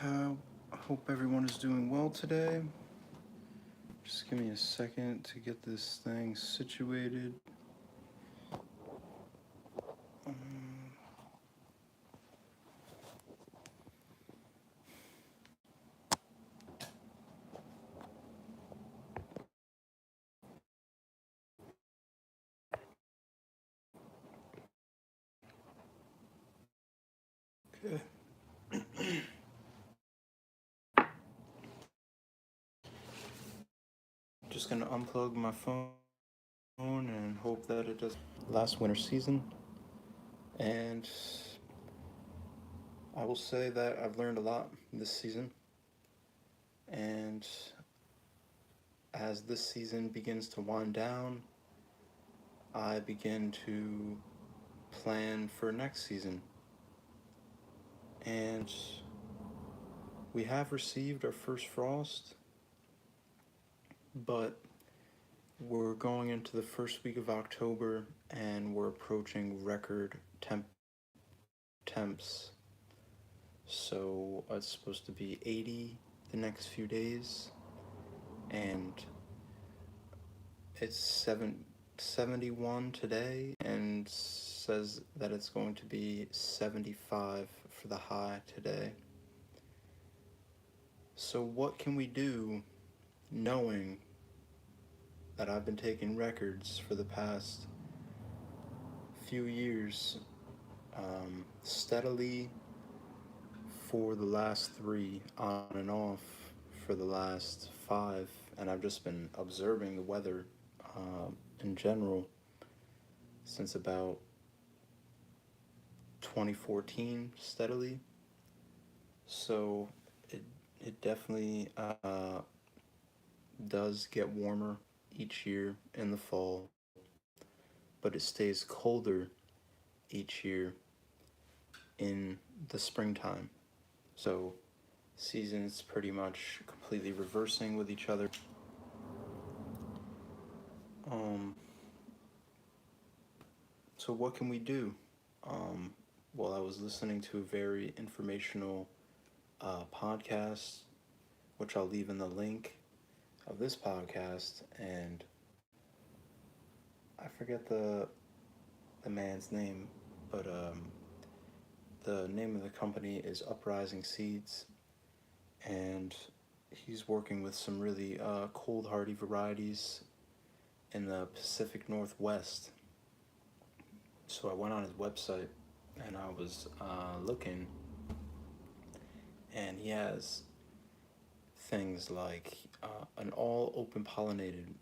I hope everyone is doing well today. Just give me a second to get this thing situated. Um, okay. Just gonna unplug my phone and hope that it does. Last winter season, and I will say that I've learned a lot this season. And as this season begins to wind down, I begin to plan for next season. And we have received our first frost, but we're going into the first week of October and we're approaching record temps. So it's supposed to be 80 the next few days, and it's 71 today, and says that it's going to be 75 for the high today. So what can we do knowing that I've been taking records for the past few years, steadily for the last 3, on and off for the last 5, and I've just been observing the weather in general since about 2014 steadily. So it definitely does get warmer each year in the fall, but it stays colder each year in the springtime. So seasons pretty much completely reversing with each other. So what can we do? Well, I was listening to a very informational podcast, which I'll leave in the link of this podcast, and I forget the man's name, but the name of the company is Uprising Seeds, and he's working with some really cold hardy varieties in the Pacific Northwest. So I went on his website and I was looking, and he has things like an all open pollinated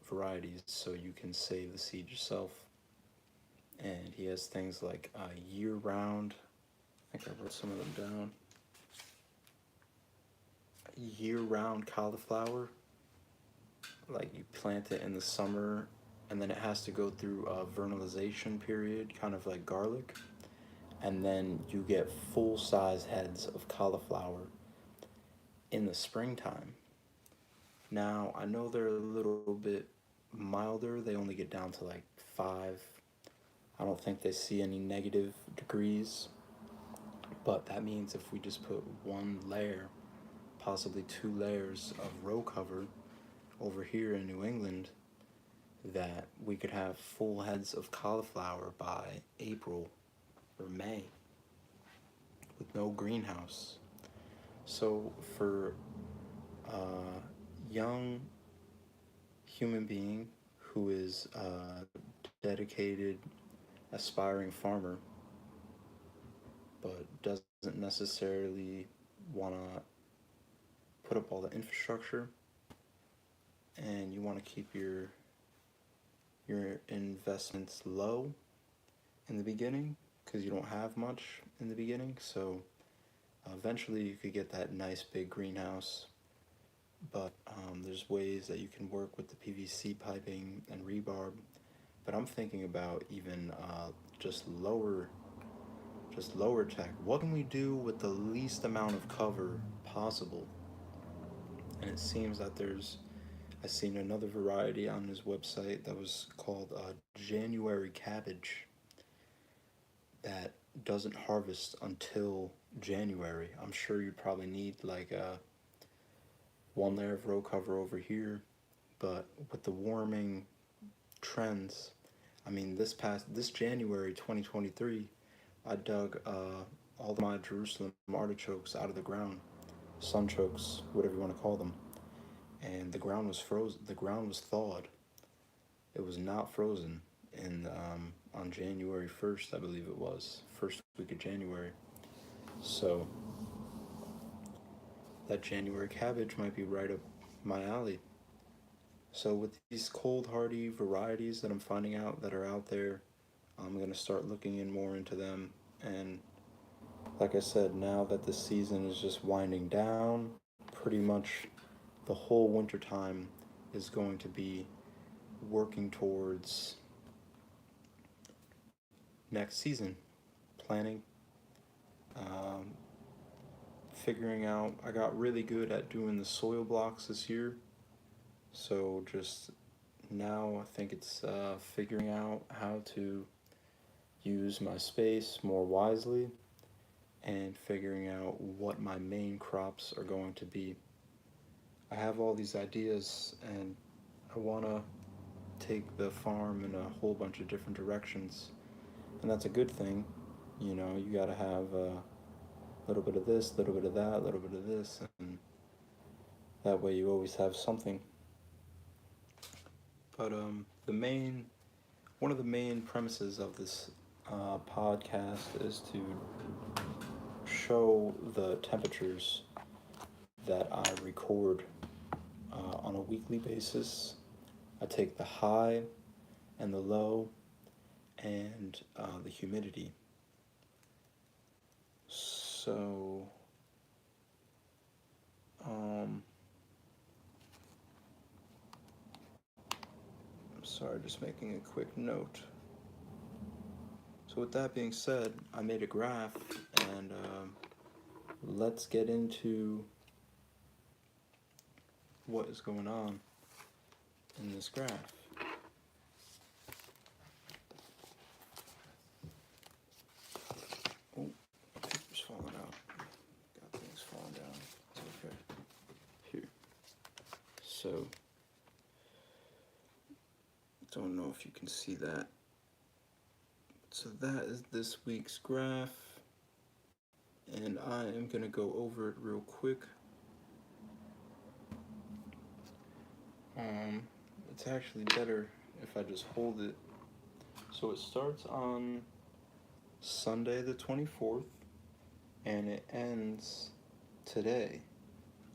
varieties, so you can save the seed yourself. And he has things like year round. I think I wrote some of them down. Year round cauliflower, like you plant it in the summer and then it has to go through a vernalization period, kind of like garlic, and then you get full size heads of cauliflower in the springtime. Now, I know they're a little bit milder, they only get down to like 5. I don't think they see any negative degrees, but that means if we just put 1 layer, possibly 2 layers of row cover over here in New England, that we could have full heads of cauliflower by April or May with no greenhouse. So for a young human being who is a dedicated, aspiring farmer, but doesn't necessarily want to put up all the infrastructure, and you want to keep your investments low in the beginning because you don't have much in the beginning, so eventually you could get that nice big greenhouse, but there's ways that you can work with the PVC piping and rebarb. But I'm thinking about even just lower tech. What can we do with the least amount of cover possible? And it seems that I seen another variety on his website that was called January cabbage, that doesn't harvest until January. I'm sure you probably need like one layer of row cover over here, but with the warming trends, I mean this January 2023, I dug all of my Jerusalem artichokes out of the ground, sunchokes, whatever you want to call them, and the ground was frozen. The ground was thawed. It was not frozen in on January 1st, I believe it was, first week of January. So that January cabbage might be right up my alley. So with these cold hardy varieties that I'm finding out that are out there, I'm gonna start looking in more into them. And like I said, now that the season is just winding down, pretty much the whole winter time is going to be working towards next season, planning, um, figuring out. I got really good at doing the soil blocks this year, so just now I think it's figuring out how to use my space more wisely and figuring out what my main crops are going to be. I have all these ideas and I want to take the farm in a whole bunch of different directions, and that's a good thing. You know, you got to have a little bit of this, a little bit of that, a little bit of this, and that way you always have something. But the main one of the main premises of this podcast is to show the temperatures that I record on a weekly basis. I take the high and the low and the humidity. So, I'm sorry, just making a quick note. So with that being said, I made a graph, and let's get into what is going on in this graph. Oh, paper's falling out. Got things falling down. It's okay. Here. So, don't know if you can see that. So that is this week's graph, and I am going to go over it real quick. It's actually better if I just hold it. So it starts on Sunday the 24th, and it ends today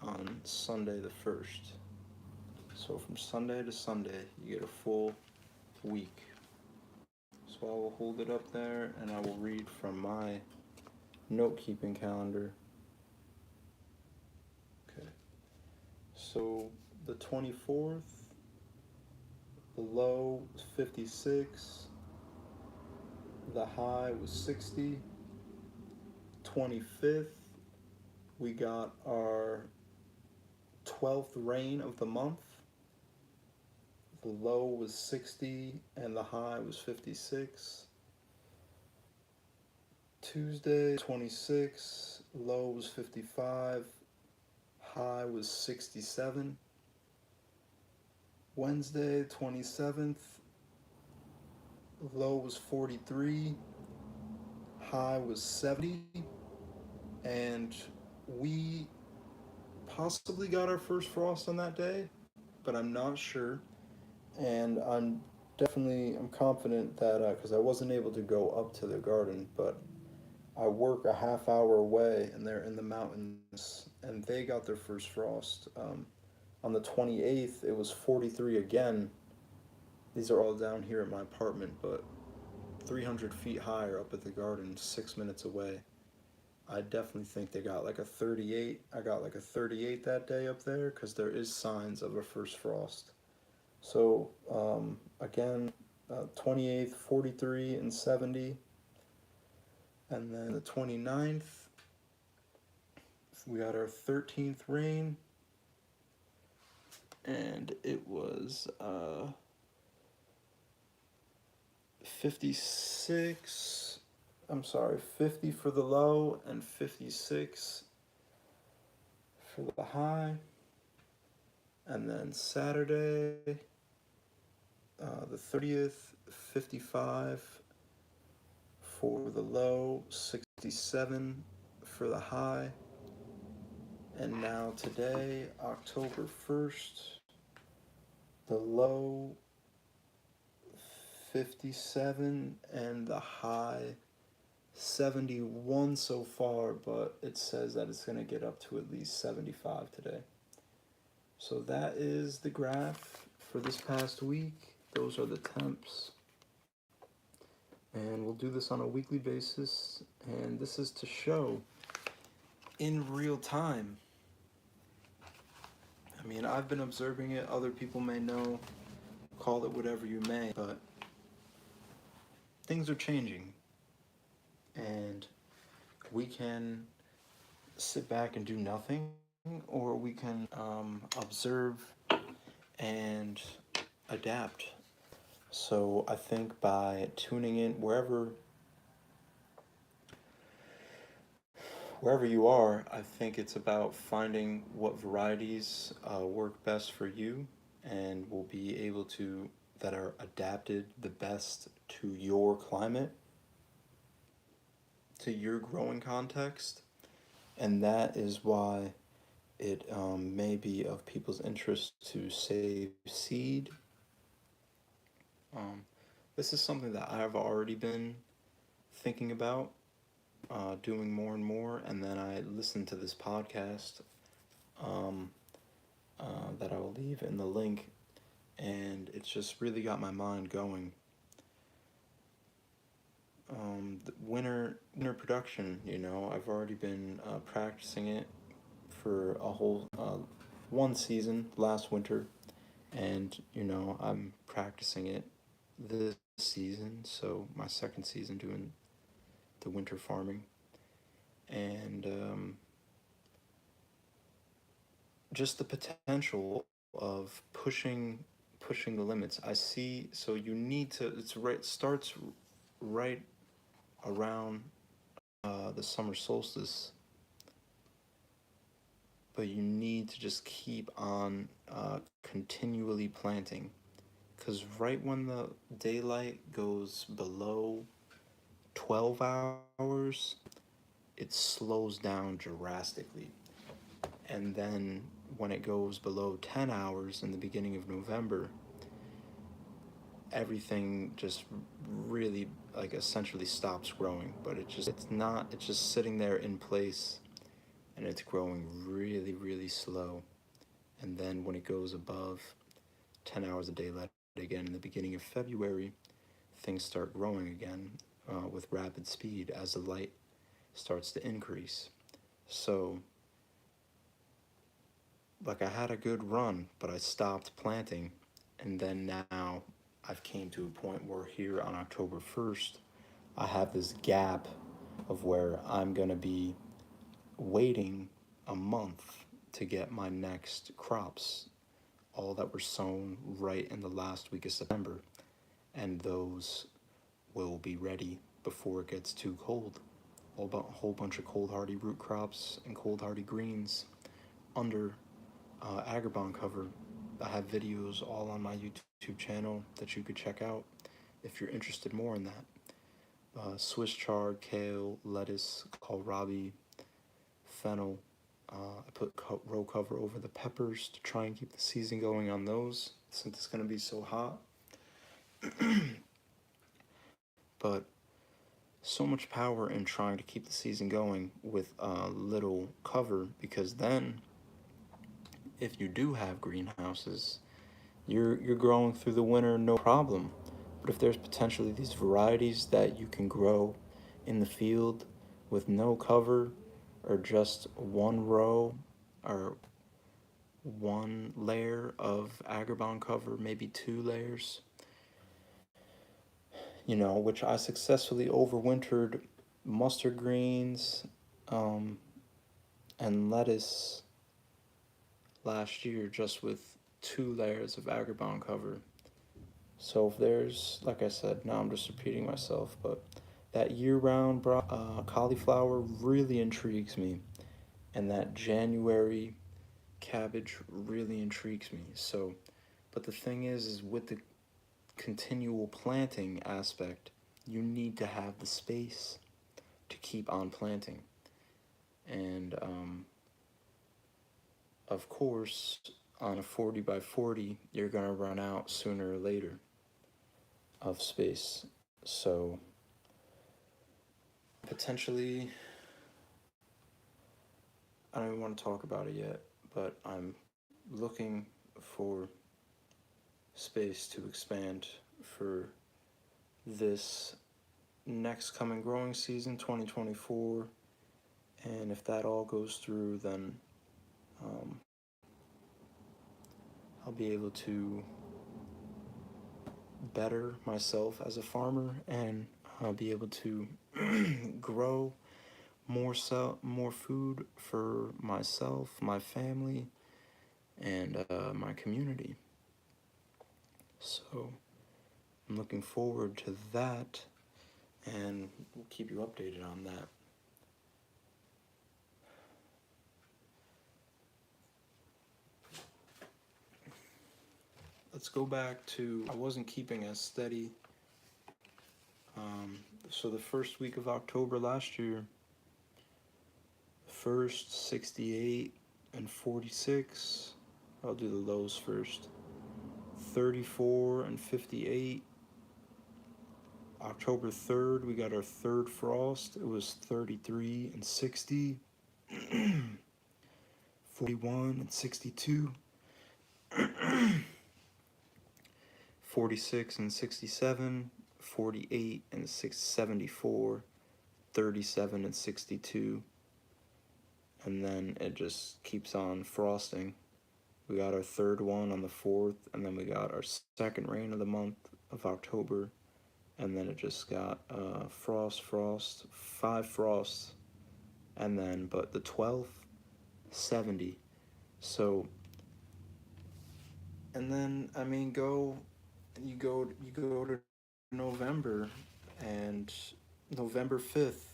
on Sunday the 1st. So from Sunday to Sunday, you get a full week. So I will hold it up there, and I will read from my note-keeping calendar. Okay. So the 24th, the low was 56, the high was 60. 25th, we got our 12th rain of the month. The low was 60 and the high was 56. Tuesday, 26, low was 55, high was 67. Wednesday, 27th, low was 43, high was 70, and we possibly got our first frost on that day, but I'm not sure. And I'm confident that, because I wasn't able to go up to the garden, but I work a half hour away and they're in the mountains, and they got their first frost. On the 28th, it was 43 again. These are all down here at my apartment, but 300 feet higher up at the garden, 6 minutes away. I definitely think they got like a 38. I got like a 38 that day up there because there is signs of a first frost. So again, 28th, 43 and 70. And then the 29th, we got our 13th rain. And it was 56, I'm sorry, 50 for the low and 56 for the high. And then Saturday, the 30th, 55 for the low, 67 for the high. And now today, October 1st, the low 57 and the high 71 so far, but it says that it's going to get up to at least 75 today. So that is the graph for this past week. Those are the temps. And we'll do this on a weekly basis. And this is to show in real time. I mean, I've been observing it. Other people may know. Call it whatever you may. But things are changing. And we can sit back and do nothing, or we can observe and adapt. So I think by tuning in wherever you are, I think it's about finding what varieties work best for you and will be able to, that are adapted the best to your climate, to your growing context. And that is why it may be of people's interest to save seed. This is something that I've already been thinking about doing more and more, and then I listened to this podcast that I will leave in the link, and it's just really got my mind going. The winter production, I've already been practicing it for a whole one season last winter, and I'm practicing it this season, so my second season doing the winter farming, and just the potential of pushing the limits. I see. So you need to. It's right. Starts right around the summer solstice, but you need to just keep on continually planting, because right when the daylight goes below 12 hours, it slows down drastically. And then when it goes below 10 hours in the beginning of November, everything just really essentially stops growing. But it's just sitting there in place, and it's growing really, really slow. And then when it goes above 10 hours of daylight again in the beginning of February, things start growing again with rapid speed as the light starts to increase. So I had a good run, but I stopped planting, and then now I've came to a point where here on October 1st, I have this gap of where I'm going to be waiting a month to get my next crops, all that were sown right in the last week of September, and those will be ready before it gets too cold. A whole bunch of cold hardy root crops and cold hardy greens under Agribon cover. I have videos all on my YouTube channel that you could check out if you're interested more in that. Swiss chard, kale, lettuce, kohlrabi, fennel. I put row cover over the peppers to try and keep the season going on those, since it's going to be so hot. But so much power in trying to keep the season going with little cover, because then if you do have greenhouses, you're growing through the winter no problem. But if there's potentially these varieties that you can grow in the field with no cover, or just one row or one layer of Agribon cover, maybe 2 layers, which I successfully overwintered mustard greens and lettuce last year just with 2 layers of Agribon cover. So if there's, like I said, now I'm just repeating myself, but that year-round cauliflower really intrigues me, and that January cabbage really intrigues me. So, but the thing is with the continual planting aspect, you need to have the space to keep on planting. And of course, on a 40 by 40, you're going to run out sooner or later of space. So, potentially, I don't even want to talk about it yet, but I'm looking for space to expand for this next coming growing season, 2024. And if that all goes through, then um, I'll be able to better myself as a farmer, and I'll be able to grow more food for myself, my family, and my community. So I'm looking forward to that, and we'll keep you updated on that. Let's go back to, I wasn't keeping as steady. So the first week of October last year, first 68 and 46. I'll do the lows first. 34 and 58. October 3rd, we got our third frost. It was 33 and 60. 41 and 62. 46 and 67. 48 and 74. 37 and 62. And then it just keeps on frosting. We got our third one on the 4th, and then we got our second rain of the month of October, and then it just got frost, 5 frosts, and then, but the 12th, 70. So, and then, I mean, you go to November, and November 5th,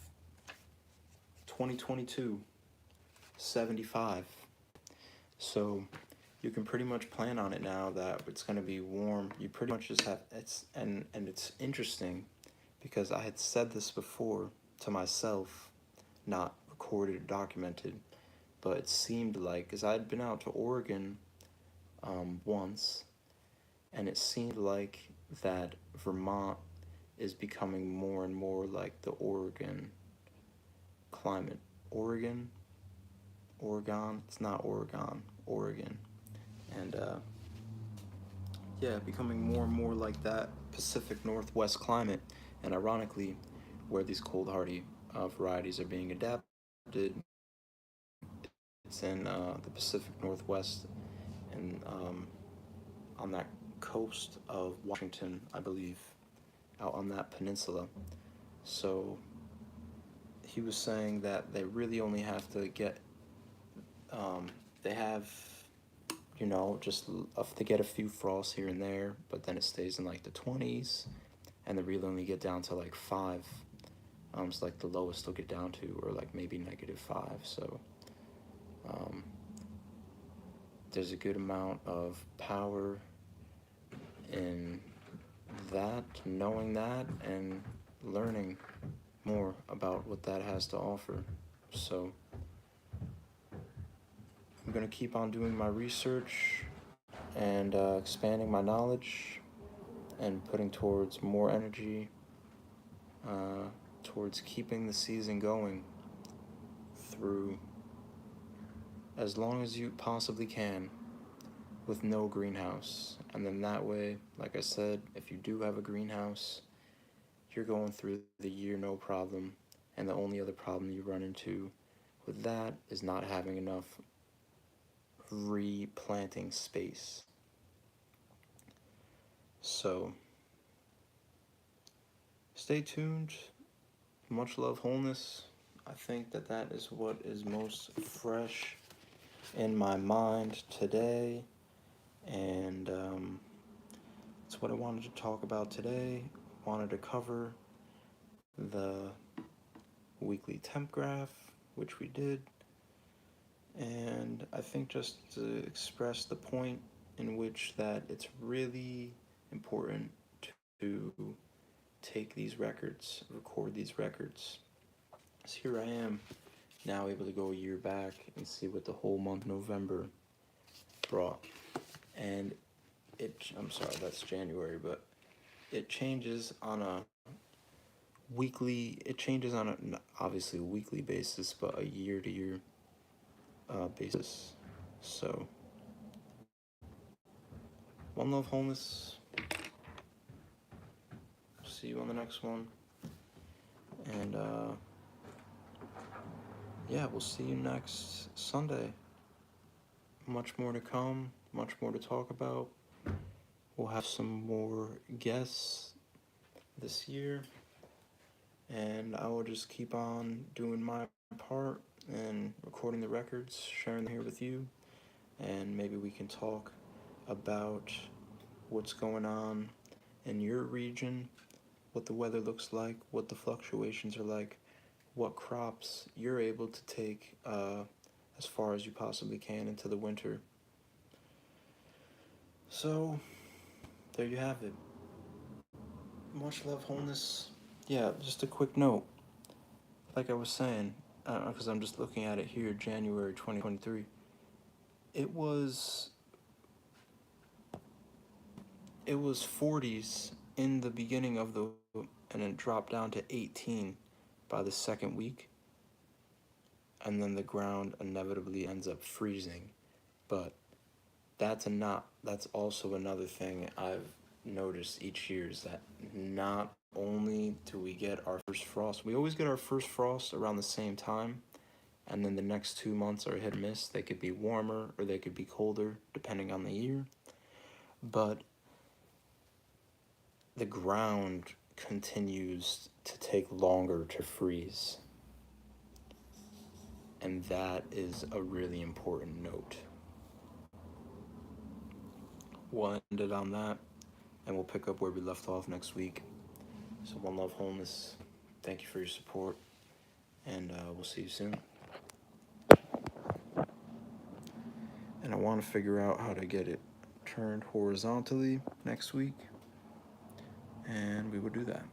2022, 75. So you can pretty much plan on it now that it's going to be warm. You pretty much just have and it's interesting because I had said this before to myself, not recorded or documented, but it seemed like, because I had been out to Oregon once, and it seemed like that Vermont is becoming more and more like the Oregon climate. Oregon, it's not Oregon. And yeah, becoming more and more like that Pacific Northwest climate. And ironically, where these cold hardy varieties are being adapted, it's in the Pacific Northwest, and on that coast of Washington, I believe, out on that peninsula. So he was saying that they really only have to get, they have, just to get a few frosts here and there, but then it stays in like the 20s, and they really only get down to like 5. It's like the lowest they'll get down to, or like maybe -5. So there's a good amount of power in that, knowing that, and learning more about what that has to offer. So I'm going to keep on doing my research and expanding my knowledge and putting towards more energy towards keeping the season going through as long as you possibly can with no greenhouse. And then that way, like I said, if you do have a greenhouse, you're going through the year no problem. And the only other problem you run into with that is not having enough replanting space. So stay tuned. Much love, wholeness. I think that is what is most fresh in my mind today, and that's what I wanted to talk about today. Wanted to cover the weekly temp graph, which we did, and I think just to express the point in which that it's really important to take these records, record these records. So here I am now able to go a year back and see what the whole month of November brought. And I'm sorry, that's January, but it changes on a obviously a weekly basis, but a year to year basis. So, one love, wholeness. See you on the next one. And yeah, we'll see you next Sunday. Much more to come, much more to talk about. We'll have some more guests this year. And I will just keep on doing my part and recording the records, sharing them here with you. And maybe we can talk about what's going on in your region, what the weather looks like, what the fluctuations are like, what crops you're able to take as far as you possibly can into the winter. So, there you have it. Much love, wholeness. Yeah, just a quick note. Like I was saying, because I'm just looking at it here, January 2023. It was 40s in the beginning of the, and it dropped down to 18 by the second week, and then the ground inevitably ends up freezing. But that's also another thing I've noticed each year, is that not only do we get our first frost, we always get our first frost around the same time, and then the next 2 months are hit or miss. They could be warmer or they could be colder depending on the year, but the ground continues to take longer to freeze, and that is a really important note. We'll end it on that, and we'll pick up where we left off next week. So one love, wholeness. Thank you for your support, and we'll see you soon. And I want to figure out how to get it turned horizontally next week, and we will do that.